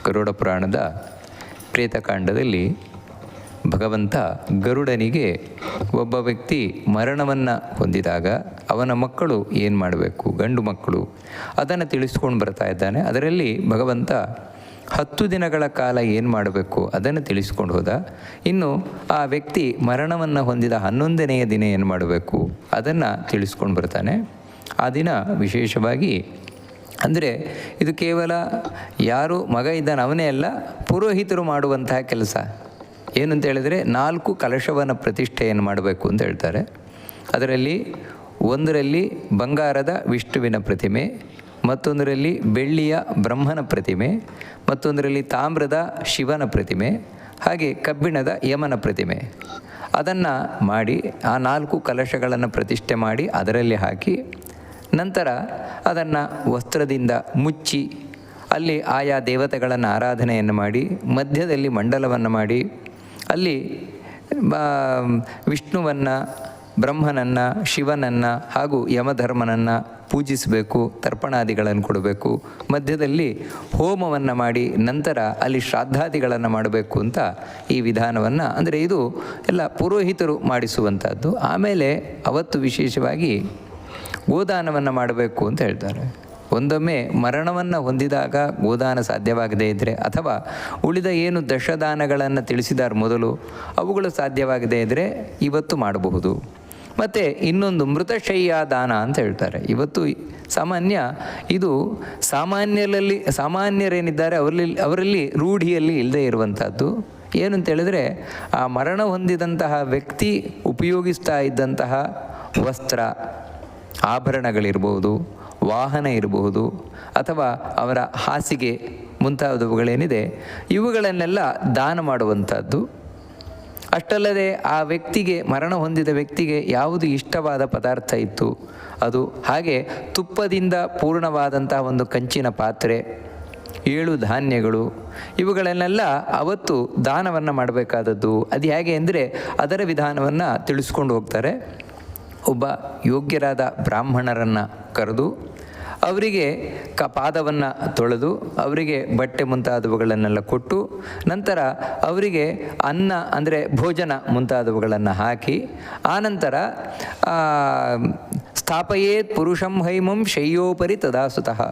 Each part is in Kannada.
ಗರುಡ ಪುರಾಣದ ಪ್ರೇತಕಾಂಡದಲ್ಲಿ ಭಗವಂತ ಗರುಡನಿಗೆ ಒಬ್ಬ ವ್ಯಕ್ತಿ ಮರಣವನ್ನು ಹೊಂದಿದಾಗ ಅವನ ಮಕ್ಕಳು ಏನು ಮಾಡಬೇಕು, ಗಂಡು ಮಕ್ಕಳು, ಅದನ್ನು ತಿಳಿಸ್ಕೊಂಡು ಬರ್ತಾ ಇದ್ದಾನೆ. ಅದರಲ್ಲಿ ಭಗವಂತ 10 ದಿನಗಳ ಕಾಲ ಏನು ಮಾಡಬೇಕು ಅದನ್ನು ತಿಳಿಸ್ಕೊಂಡು ಹೋದ. ಇನ್ನು ಆ ವ್ಯಕ್ತಿ ಮರಣವನ್ನು ಹೊಂದಿದ 11ನೆಯ ದಿನ ಏನು ಮಾಡಬೇಕು ಅದನ್ನು ತಿಳಿಸ್ಕೊಂಡು ಬರ್ತಾನೆ. ಆ ದಿನ ವಿಶೇಷವಾಗಿ ಅಂದರೆ ಇದು ಕೇವಲ ಯಾರು ಮಗ ಇದ್ದಾನೆ ಅವನೇ ಅಲ್ಲ, ಪುರೋಹಿತರು ಮಾಡುವಂತಹ ಕೆಲಸ. ಏನು ಅಂತ ಹೇಳಿದರೆ 4 ಕಲಶವನ್ನು ಪ್ರತಿಷ್ಠೆಯನ್ನು ಮಾಡಬೇಕು ಅಂತ ಹೇಳ್ತಾರೆ. ಅದರಲ್ಲಿ ಒಂದರಲ್ಲಿ ಬಂಗಾರದ ವಿಷ್ಣುವಿನ ಪ್ರತಿಮೆ, ಮತ್ತೊಂದರಲ್ಲಿ ಬೆಳ್ಳಿಯ ಬ್ರಹ್ಮನ ಪ್ರತಿಮೆ, ಮತ್ತೊಂದರಲ್ಲಿ ತಾಮ್ರದ ಶಿವನ ಪ್ರತಿಮೆ, ಹಾಗೆ ಕಬ್ಬಿಣದ ಯಮನ ಪ್ರತಿಮೆ. ಅದನ್ನು ಮಾಡಿ ಆ 4 ಕಲಶಗಳನ್ನು ಪ್ರತಿಷ್ಠೆ ಮಾಡಿ ಅದರಲ್ಲಿ ಹಾಕಿ, ನಂತರ ಅದನ್ನು ವಸ್ತ್ರದಿಂದ ಮುಚ್ಚಿ ಅಲ್ಲಿ ಆಯಾ ದೇವತೆಗಳನ್ನು ಆರಾಧನೆಯನ್ನು ಮಾಡಿ, ಮಧ್ಯದಲ್ಲಿ ಮಂಡಲವನ್ನು ಮಾಡಿ ಅಲ್ಲಿ ವಿಷ್ಣುವನ್ನು, ಬ್ರಹ್ಮನನ್ನು, ಶಿವನನ್ನು ಹಾಗೂ ಯಮಧರ್ಮನನ್ನು ಪೂಜಿಸಬೇಕು, ತರ್ಪಣಾದಿಗಳನ್ನು ಕೊಡಬೇಕು. ಮಧ್ಯದಲ್ಲಿ ಹೋಮವನ್ನು ಮಾಡಿ ನಂತರ ಅಲ್ಲಿ ಶ್ರಾದ್ದಾದಿಗಳನ್ನು ಮಾಡಬೇಕು ಅಂತ ಈ ವಿಧಾನವನ್ನು, ಅಂದರೆ ಇದು ಎಲ್ಲ ಪುರೋಹಿತರು ಮಾಡಿಸುವಂಥದ್ದು. ಆಮೇಲೆ ಅವತ್ತು ವಿಶೇಷವಾಗಿ ಗೋದಾನವನ್ನು ಮಾಡಬೇಕು ಅಂತ ಹೇಳ್ತಾರೆ. ಒಂದೊಮ್ಮೆ ಮರಣವನ್ನು ಹೊಂದಿದಾಗ ಗೋದಾನ ಸಾಧ್ಯವಾಗದೇ ಇದ್ದರೆ, ಅಥವಾ ಉಳಿದ ಏನು ದಶದಾನಗಳನ್ನು ತಿಳಿಸಿದ್ದಾರೆ ಮೊದಲು, ಅವುಗಳು ಸಾಧ್ಯವಾಗದೇ ಇದ್ದರೆ ಇವತ್ತು ಮಾಡಬಹುದು. ಮತ್ತು ಇನ್ನೊಂದು ಮೃತಶಯ್ಯ ದಾನ ಅಂತ ಹೇಳ್ತಾರೆ. ಇವತ್ತು ಸಾಮಾನ್ಯ ಇದು ಸಾಮಾನ್ಯರೇನಿದ್ದಾರೆ ಅವರಲ್ಲಿ ರೂಢಿಯಲ್ಲಿ ಇಲ್ಲದೆ ಇರುವಂಥದ್ದು. ಏನು ಅಂತ ಹೇಳಿದ್ರೆ, ಆ ಮರಣ ಹೊಂದಿದಂತಹ ವ್ಯಕ್ತಿ ಉಪಯೋಗಿಸ್ತಾ ಇದ್ದಂತಹ ವಸ್ತ್ರ, ಆಭರಣಗಳಿರ್ಬೋದು, ವಾಹನ ಇರಬಹುದು, ಅಥವಾ ಅವರ ಹಾಸಿಗೆ ಮುಂತಾದವುಗಳೇನಿದೆ ಇವುಗಳನ್ನೆಲ್ಲ ದಾನ ಮಾಡುವಂಥದ್ದು. ಅಷ್ಟಲ್ಲದೆ ಆ ವ್ಯಕ್ತಿಗೆ, ಮರಣ ಹೊಂದಿದ ವ್ಯಕ್ತಿಗೆ ಯಾವುದು ಇಷ್ಟವಾದ ಪದಾರ್ಥ ಇತ್ತು ಅದು, ಹಾಗೆ ತುಪ್ಪದಿಂದ ಪೂರ್ಣವಾದಂತಹ ಒಂದು ಕಂಚಿನ ಪಾತ್ರೆ, 7 ಧಾನ್ಯಗಳು, ಇವುಗಳನ್ನೆಲ್ಲ ಅವತ್ತು ದಾನವನ್ನು ಮಾಡಬೇಕಾದದ್ದು. ಅದು ಹೇಗೆ ಅಂದರೆ ಅದರ ವಿಧಾನವನ್ನು ತಿಳಿಸ್ಕೊಂಡು ಹೋಗ್ತಾರೆ. ಒಬ್ಬ ಯೋಗ್ಯರಾದ ಬ್ರಾಹ್ಮಣರನ್ನು ಕರೆದು ಅವರಿಗೆ ಪಾದವನ್ನು ತೊಳೆದು ಅವರಿಗೆ ಬಟ್ಟೆ ಮುಂತಾದವುಗಳನ್ನೆಲ್ಲ ಕೊಟ್ಟು, ನಂತರ ಅವರಿಗೆ ಅನ್ನ ಅಂದರೆ ಭೋಜನ ಮುಂತಾದವುಗಳನ್ನು ಹಾಕಿ, ಆನಂತರ ಸ್ಥಾಪಯೇತ್ ಪುರುಷಂ ಹೈಮಂ ಶಯ್ಯೋಪರಿ ತದಾಸುತಃ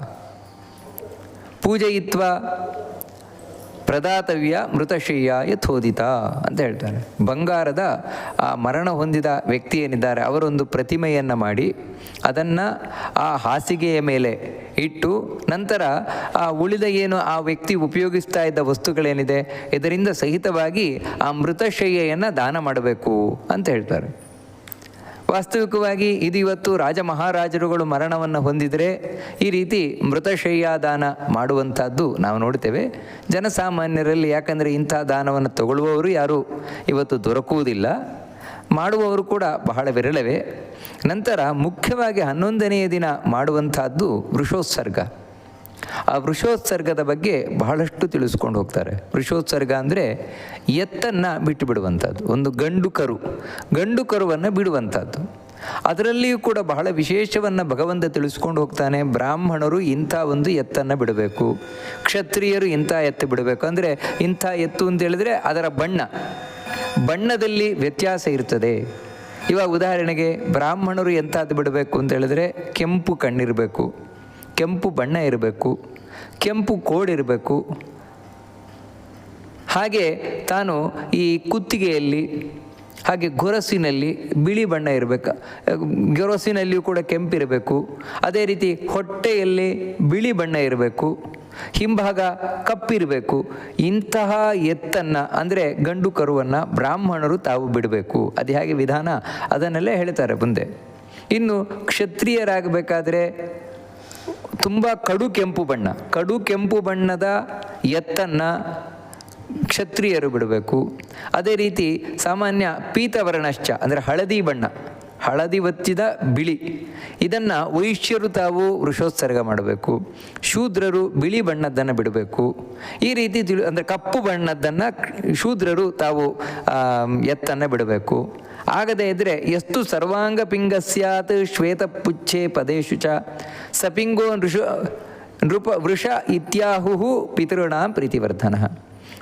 ಪೂಜಯಿತ್ವ ಪ್ರದಾತವ್ಯ ಮೃತಶಯ್ಯ ಯಥೋದಿತ ಅಂತ ಹೇಳ್ತಾರೆ. ಬಂಗಾರದ ಆ ಮರಣ ಹೊಂದಿದ ವ್ಯಕ್ತಿ ಏನಿದ್ದಾರೆ ಅವರೊಂದು ಪ್ರತಿಮೆಯನ್ನು ಮಾಡಿ ಅದನ್ನು ಆ ಹಾಸಿಗೆಯ ಮೇಲೆ ಇಟ್ಟು, ನಂತರ ಆ ಉಳಿದ ಏನು ಆ ವ್ಯಕ್ತಿ ಉಪಯೋಗಿಸ್ತಾ ಇದ್ದ ವಸ್ತುಗಳೇನಿದೆ ಇದರಿಂದ ಸಹಿತವಾಗಿ ಆ ಮೃತಶಯ್ಯೆಯನ್ನು ದಾನ ಮಾಡಬೇಕು ಅಂತ ಹೇಳ್ತಾರೆ. ವಾಸ್ತವಿಕವಾಗಿ ಇದು ಇವತ್ತು ರಾಜ ಮಹಾರಾಜರುಗಳು ಮರಣವನ್ನು ಹೊಂದಿದರೆ ಈ ರೀತಿ ಮೃತಶಯ್ಯಾದಾನ ಮಾಡುವಂಥದ್ದು ನಾವು ನೋಡ್ತೇವೆ. ಜನಸಾಮಾನ್ಯರಲ್ಲಿ ಯಾಕಂದರೆ ಇಂಥ ದಾನವನ್ನು ತಗೊಳ್ಳುವವರು ಯಾರೂ ಇವತ್ತು ದೊರಕುವುದಿಲ್ಲ, ಮಾಡುವವರು ಕೂಡ ಬಹಳ ವಿರಳವೇ. ನಂತರ ಮುಖ್ಯವಾಗಿ 11ನೆಯ ದಿನ ಮಾಡುವಂಥದ್ದು ವೃಷೋತ್ಸರ್ಗ. ಆ ವೃಷೋತ್ಸರ್ಗದ ಬಗ್ಗೆ ಬಹಳಷ್ಟು ತಿಳಿಸ್ಕೊಂಡು ಹೋಗ್ತಾರೆ. ವೃಷೋತ್ಸರ್ಗ ಅಂದರೆ ಎತ್ತನ್ನು ಬಿಟ್ಟು ಬಿಡುವಂಥದ್ದು, ಒಂದು ಗಂಡು ಕರುವನ್ನು ಬಿಡುವಂಥದ್ದು. ಅದರಲ್ಲಿಯೂ ಕೂಡ ಬಹಳ ವಿಶೇಷವನ್ನು ಭಗವಂತ ತಿಳಿಸ್ಕೊಂಡು ಹೋಗ್ತಾನೆ. ಬ್ರಾಹ್ಮಣರು ಇಂಥ ಒಂದು ಎತ್ತನ್ನು ಬಿಡಬೇಕು, ಕ್ಷತ್ರಿಯರು ಇಂಥ ಎತ್ತು ಬಿಡಬೇಕು. ಅಂದರೆ ಇಂಥ ಎತ್ತು ಅಂತ ಹೇಳಿದರೆ ಅದರ ಬಣ್ಣದಲ್ಲಿ ವ್ಯತ್ಯಾಸ ಇರ್ತದೆ. ಇವಾಗ ಉದಾಹರಣೆಗೆ ಬ್ರಾಹ್ಮಣರು ಎಂಥದ್ದು ಬಿಡಬೇಕು ಅಂತ ಹೇಳಿದ್ರೆ ಕೆಂಪು ಕಣ್ಣಿರಬೇಕು, ಕೆಂಪು ಬಣ್ಣ ಇರಬೇಕು, ಕೆಂಪು ಕೋಡಿರಬೇಕು. ಹಾಗೆ ತಾನು ಈ ಕುತ್ತಿಗೆಯಲ್ಲಿ ಹಾಗೆ ಗೊರಸಿನಲ್ಲಿ ಬಿಳಿ ಬಣ್ಣ ಇರಬೇಕು, ಗೊರಸಿನಲ್ಲಿಯೂ ಕೂಡ ಕೆಂಪಿರಬೇಕು. ಅದೇ ರೀತಿ ಹೊಟ್ಟೆಯಲ್ಲಿ ಬಿಳಿ ಬಣ್ಣ ಇರಬೇಕು, ಹಿಂಭಾಗ ಕಪ್ಪಿರಬೇಕು. ಇಂತಹ ಎತ್ತನ್ನು ಅಂದರೆ ಗಂಡು ಕರುವನ್ನು ಬ್ರಾಹ್ಮಣರು ತಾವು ಬಿಡಬೇಕು. ಅದು ಹೇಗೆ ವಿಧಾನ ಅದನ್ನೆಲ್ಲ ಹೇಳ್ತಾರೆ ಮುಂದೆ. ಇನ್ನು ಕ್ಷತ್ರಿಯರಾಗಬೇಕಾದ್ರೆ ತುಂಬ ಕಡು ಕೆಂಪು ಬಣ್ಣದ ಎತ್ತನ್ನು ಕ್ಷತ್ರಿಯರು ಬಿಡಬೇಕು. ಅದೇ ರೀತಿ ಸಾಮಾನ್ಯ ಪೀತವರ್ಣಶ್ಚ ಅಂದರೆ ಹಳದಿ ಒತ್ತಿದ ಬಿಳಿ, ಇದನ್ನು ವೈಶ್ಯರು ತಾವು ವೃಷೋತ್ಸರ್ಗ ಮಾಡಬೇಕು. ಶೂದ್ರರು ಬಿಳಿ ಬಣ್ಣದ್ದನ್ನು ಬಿಡಬೇಕು. ಈ ರೀತಿ ಅಂದರೆ ಕಪ್ಪು ಬಣ್ಣದ್ದನ್ನು ಶೂದ್ರರು ತಾವು ಎತ್ತನ್ನು ಬಿಡಬೇಕು. ಆಗದೇ ಇದ್ದರೆ ಎಷ್ಟು ಸರ್ವಾಂಗ ಪಿಂಗ ಸ್ಯಾತ್ ಶ್ವೇತ ಪುಚ್ಛೆ ಪದೇಶು ಚ ಸಪಿಂಗೋ ವೃಷ ಇತ್ಯಾಹು ಪಿತೃಣಾಂ ಪ್ರೀತಿವರ್ಧನ.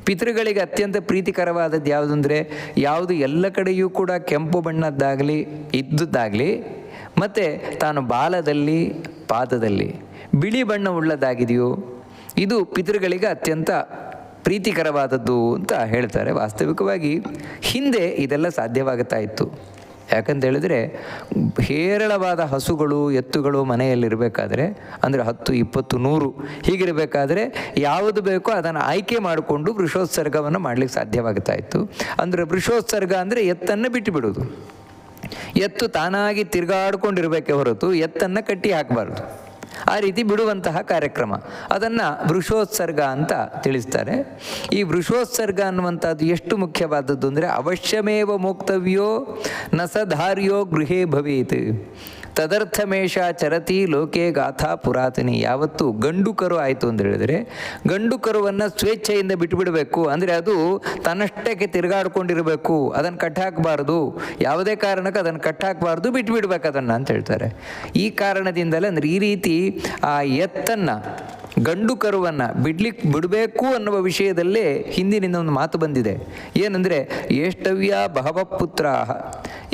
ಪಿತೃಗಳಿಗೆ ಅತ್ಯಂತ ಪ್ರೀತಿಕರವಾದದ್ದು ಯಾವುದು ಅಂದರೆ, ಯಾವುದು ಎಲ್ಲ ಕಡೆಯೂ ಕೂಡ ಕೆಂಪು ಬಣ್ಣದ್ದಾಗಲಿ ಇದ್ದುದಾಗಲಿ, ಮತ್ತು ತಾನು ಬಾಲದಲ್ಲಿ ಪಾದದಲ್ಲಿ ಬಿಳಿ ಬಣ್ಣ ಉಳ್ಳದಾಗಿದೆಯೋ ಇದು ಪಿತೃಗಳಿಗೆ ಅತ್ಯಂತ ಪ್ರೀತಿಕರವಾದದ್ದು ಅಂತ ಹೇಳ್ತಾರೆ. ವಾಸ್ತವಿಕವಾಗಿ ಹಿಂದೆ ಇದೆಲ್ಲ ಸಾಧ್ಯವಾಗುತ್ತಾ ಇತ್ತು. ಯಾಕಂತ ಹೇಳಿದ್ರೆ ಹೇರಳವಾದ ಹಸುಗಳು ಎತ್ತುಗಳು ಮನೆಯಲ್ಲಿರಬೇಕಾದ್ರೆ, ಅಂದರೆ 10, 20, 100 ಹೀಗಿರಬೇಕಾದ್ರೆ ಯಾವುದು ಬೇಕೋ ಅದನ್ನು ಆಯ್ಕೆ ಮಾಡಿಕೊಂಡು ವೃಷೋತ್ಸರ್ಗವನ್ನು ಮಾಡಲಿಕ್ಕೆ ಸಾಧ್ಯವಾಗುತ್ತಾ ಇತ್ತು. ಅಂದರೆ ವೃಷೋತ್ಸರ್ಗ ಅಂದರೆ ಎತ್ತನ್ನು ಬಿಟ್ಟು ಬಿಡೋದು. ಎತ್ತು ತಾನಾಗಿ ತಿರುಗಾಡ್ಕೊಂಡಿರಬೇಕೇ ಹೊರತು ಎತ್ತನ್ನು ಕಟ್ಟಿ ಹಾಕಬಾರ್ದು. ಆ ರೀತಿ ಬಿಡುವಂತಹ ಕಾರ್ಯಕ್ರಮ, ಅದನ್ನು ವೃಷೋತ್ಸರ್ಗ ಅಂತ ತಿಳಿಸ್ತಾರೆ. ಈ ವೃಷೋತ್ಸರ್ಗ ಅನ್ನುವಂಥದ್ದು ಎಷ್ಟು ಮುಖ್ಯವಾದದ್ದು ಅಂದರೆ, ಅವಶ್ಯಮೇವ ಮೋಕ್ತವ್ಯೋ ನ ಸಧಾರ್ಯೋ ಗೃಹೇ ಭವೇತ್ ತದರ್ಥಮೇಷ ಚರತಿ ಲೋಕೆ ಗಾಥಾ ಪುರಾತನಿ. ಯಾವತ್ತು ಗಂಡು ಕರು ಆಯಿತು ಅಂತ ಹೇಳಿದರೆ, ಗಂಡು ಕರುವನ್ನು ಸ್ವೇಚ್ಛೆಯಿಂದ ಬಿಟ್ಟುಬಿಡಬೇಕು. ಅಂದರೆ ಅದು ತನ್ನಷ್ಟಕ್ಕೆ ತಿರುಗಾಡ್ಕೊಂಡಿರಬೇಕು, ಅದನ್ನು ಕಟ್ಟಾಕಬಾರ್ದು, ಯಾವುದೇ ಕಾರಣಕ್ಕೆ ಅದನ್ನು ಕಟ್ಟಾಕಬಾರ್ದು, ಬಿಟ್ಟುಬಿಡ್ಬೇಕು ಅದನ್ನು ಅಂತ ಹೇಳ್ತಾರೆ. ಈ ಕಾರಣದಿಂದಲೇ ಅಂದರೆ ಈ ರೀತಿ ಆ ಎತ್ತನ್ನು, ಗಂಡು ಕರುವನ್ನು ಬಿಡಬೇಕು ಅನ್ನುವ ವಿಷಯದಲ್ಲೇ ಹಿಂದಿನಿಂದ ಒಂದು ಮಾತು ಬಂದಿದೆ. ಏನಂದರೆ, ಏಷ್ಟವ್ಯ ಬಹವ ಪುತ್ರಾ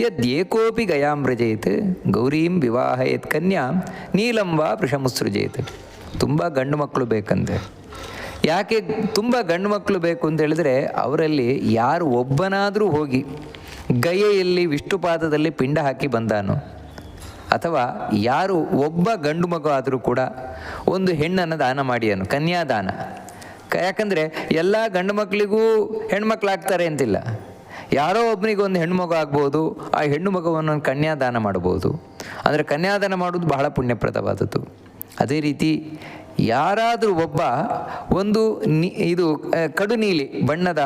ಯದ್ಯೇಕೋಪಿ ಗಯಾಮ್ರಜೇತ್ ಗೌರೀಂ ವಿವಾಹಯೇತ್ ಕನ್ಯಾಂ ನೀಲಂ ವಾ ವೃಷಮುತ್ಸೃಜೇತ್. ತುಂಬ ಗಂಡು ಮಕ್ಕಳು ಬೇಕಂತೆ. ಯಾಕೆ ತುಂಬ ಗಂಡು ಮಕ್ಕಳು ಬೇಕು ಅಂತ ಹೇಳಿದ್ರೆ, ಅವರಲ್ಲಿ ಯಾರು ಒಬ್ಬನಾದರೂ ಹೋಗಿ ಗಯೆಯಲ್ಲಿ ವಿಷ್ಣುಪಾದದಲ್ಲಿ ಪಿಂಡ ಹಾಕಿ ಬಂದಾನು, ಅಥವಾ ಯಾರು ಒಬ್ಬ ಗಂಡು ಮಗು ಆದರೂ ಕೂಡ ಒಂದು ಹೆಣ್ಣನ್ನು ದಾನ ಮಾಡಿಯನು, ಕನ್ಯಾದಾನ. ಯಾಕಂದರೆ ಎಲ್ಲ ಗಂಡು ಮಕ್ಕಳಿಗೂ ಹೆಣ್ಮಕ್ಳಾಗ್ತಾರೆ ಅಂತಿಲ್ಲ. ಯಾರೋ ಒಬ್ಬನಿಗೆ ಒಂದು ಹೆಣ್ಣು ಆಗ್ಬೋದು, ಆ ಹೆಣ್ಣು ಮಗುವನ್ನು ಕನ್ಯಾದಾನ ಮಾಡ್ಬೋದು. ಅಂದರೆ ಕನ್ಯಾದಾನ ಮಾಡೋದು ಬಹಳ ಪುಣ್ಯಪ್ರದವಾದದ್ದು. ಅದೇ ರೀತಿ ಯಾರಾದರೂ ಒಬ್ಬ ಒಂದು ಇದು ಕಡು ನೀಲಿ ಬಣ್ಣದ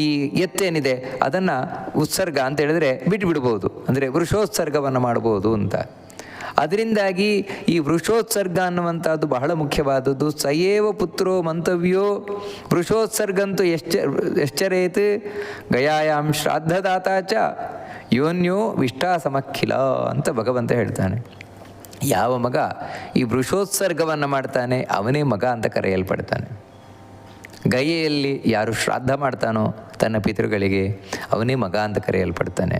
ಈ ಎತ್ತೇನಿದೆ ಅದನ್ನು ಉತ್ಸರ್ಗ ಅಂತ ಹೇಳಿದ್ರೆ ಬಿಟ್ಟುಬಿಡ್ಬೋದು, ಅಂದರೆ ವೃಷೋತ್ಸರ್ಗವನ್ನು ಮಾಡ್ಬೋದು ಅಂತ. ಅದರಿಂದಾಗಿ ಈ ವೃಷೋತ್ಸರ್ಗ ಅನ್ನುವಂಥದ್ದು ಬಹಳ ಮುಖ್ಯವಾದದ್ದು. ಸಯೇವ ಪುತ್ರೋ ಮಂತವ್ಯೋ ವೃಷೋತ್ಸರ್ಗಂತೂ ಎಶ್ಚರೇತ್ ಗಯಾಯಾಂ ಶ್ರಾದ್ದದಾತಾಚ ಯೋನ್ಯೋ ವಿಷ್ಟಾಸಮಖಿಲ ಅಂತ ಭಗವಂತ ಹೇಳ್ತಾನೆ. ಯಾವ ಮಗ ಈ ವೃಷೋತ್ಸರ್ಗವನ್ನು ಮಾಡ್ತಾನೆ ಅವನೇ ಮಗ ಅಂತ ಕರೆಯಲ್ಪಡ್ತಾನೆ. ಗಯೆಯಲ್ಲಿ ಯಾರು ಶ್ರಾದ್ದ ಮಾಡ್ತಾನೋ ತನ್ನ ಪಿತೃಗಳಿಗೆ ಅವನೇ ಮಗ ಅಂತ ಕರೆಯಲ್ಪಡ್ತಾನೆ.